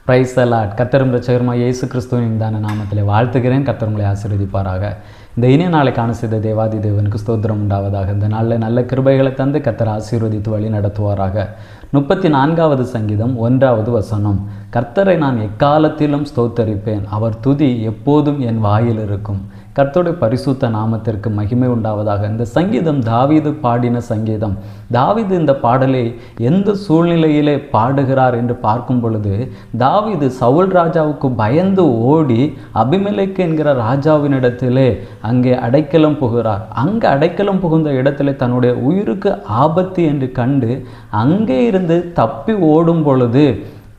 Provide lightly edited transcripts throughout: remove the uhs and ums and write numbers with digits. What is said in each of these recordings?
Praise the Lord. கர்த்தரும் இரட்சகருமாய் இயேசு கிறிஸ்துவின் தான நாமத்திலே வாழ்த்துகிறேன். கர்த்தர் உங்களை ஆசீர்வதிப்பாராக. இந்த இனிய நாளை காண செய்த தேவாதி தேவனுக்கு ஸ்தோத்திரம் உண்டாவதாக. இந்த நாளில் நல்ல கிருபைகளை தந்து கர்த்தர் ஆசீர்வதித்து வழி நடத்துவாராக. 34வது சங்கீதம் 1வது வசனம். கர்த்தரை நான் எக்காலத்திலும் ஸ்தோத்தரிப்பேன், அவர் துதி எப்போதும் என் வாயில் இருக்கும். கர்த்தருடைய பரிசுத்த நாமத்திற்கு மகிமை உண்டாவதாக. இந்த சங்கீதம் தாவீது பாடின சங்கீதம். தாவீது இந்த பாடலை எந்த சூழ்நிலையிலே பாடுகிறார் என்று பார்க்கும் பொழுது, தாவீது சவுல் ராஜாவுக்கு பயந்து ஓடி அபிமெலேக்கு என்கிற ராஜாவினிடத்திலே அங்கே அடைக்கலம் புகுகிறார். அங்கே அடைக்கலம் புகுந்த இடத்திலே தன்னுடைய உயிருக்கு ஆபத்து என்று கண்டு அங்கே இருந்து தப்பி ஓடும் பொழுது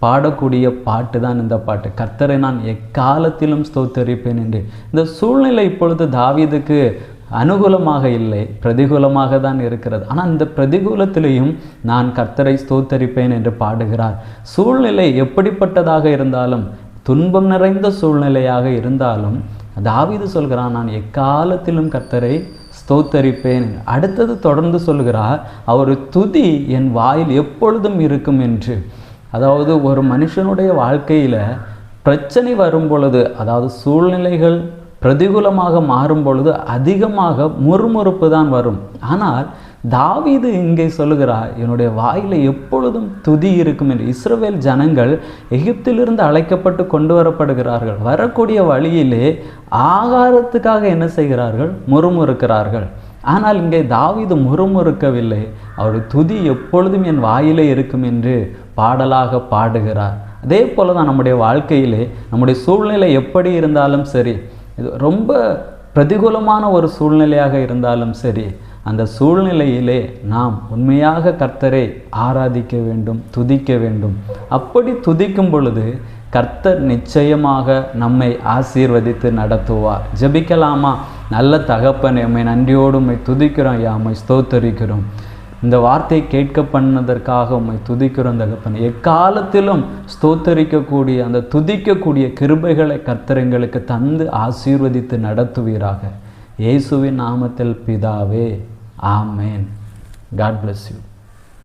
பாடக்கூடிய பாட்டு தான் இந்த பாட்டு. கர்த்தரை நான் எக்காலத்திலும் ஸ்தோத்தரிப்பேன் என்று. இந்த சூழ்நிலை இப்பொழுது தாவீதுக்கு அனுகூலமாக இல்லை, பிரதிகூலமாக தான் இருக்கிறது. ஆனால் இந்த பிரதிகூலத்திலையும் நான் கர்த்தரை ஸ்தோத்தரிப்பேன் என்று பாடுகிறார். சூழ்நிலை எப்படிப்பட்டதாக இருந்தாலும், துன்பம் நிறைந்த சூழ்நிலையாக இருந்தாலும் தாவீது சொல்கிறான், நான் எக்காலத்திலும் கர்த்தரை ஸ்தோத்தரிப்பேன். அடுத்தது தொடர்ந்து சொல்கிறார், அவர் துதி என் வாயில் எப்பொழுதும் இருக்கும் என்று. அதாவது ஒரு மனுஷனுடைய வாழ்க்கையில் பிரச்சனை வரும் பொழுது, அதாவது சூழ்நிலைகள் பிரதிகூலமாக மாறும் பொழுது அதிகமாக முறுமுறுப்பு தான் வரும். ஆனால் தாவீது இங்கே சொல்லுகிறார், என்னுடைய வாயில் எப்பொழுதும் துதி இருக்கும் என்று. இஸ்ரவேல் ஜனங்கள் எகிப்திலிருந்து அழைக்கப்பட்டு கொண்டு வரப்படுகிறார்கள். வரக்கூடிய வழியிலே ஆகாரத்துக்காக என்ன செய்கிறார்கள்? முறுமுறுக்கிறார்கள். ஆனால் இங்கே தாவீது முறுமுறுக்கவில்லை. அவருடைய துதி எப்பொழுதும் என் வாயிலே இருக்கும் என்று பாடலாக பாடுகிறார். அதே போல தான் நம்முடைய வாழ்க்கையிலே நம்முடைய சூழ்நிலை எப்படி இருந்தாலும் சரி, இது ரொம்ப பிரதிகூலமான ஒரு சூழ்நிலையாக இருந்தாலும் சரி, அந்த சூழ்நிலையிலே நாம் உண்மையாக கர்த்தரை ஆராதிக்க வேண்டும், துதிக்க வேண்டும். அப்படி துதிக்கும் பொழுது கர்த்தர் நிச்சயமாக நம்மை ஆசீர்வதித்து நடத்துவார். ஜெபிக்கலாமா? நல்ல தகப்பனே, உம்மை நன்றியோடு உம்மை துதிக்கிறோம் ஐயா, உம்மை ஸ்தோத்தரிக்கிறோம். இந்த வார்த்தையை கேட்க பண்ணதற்காக உம்மை துதிக்கிறோம் தகப்பனே. எக்காலத்திலும் ஸ்தோத்தரிக்கக்கூடிய அந்த துதிக்கக்கூடிய கிருபைகளை கர்த்தர் எங்களுக்கு தந்து ஆசீர்வதித்து நடத்துவீராக. இயேசுவின் நாமத்தில் பிதாவே, ஆமேன். God bless you.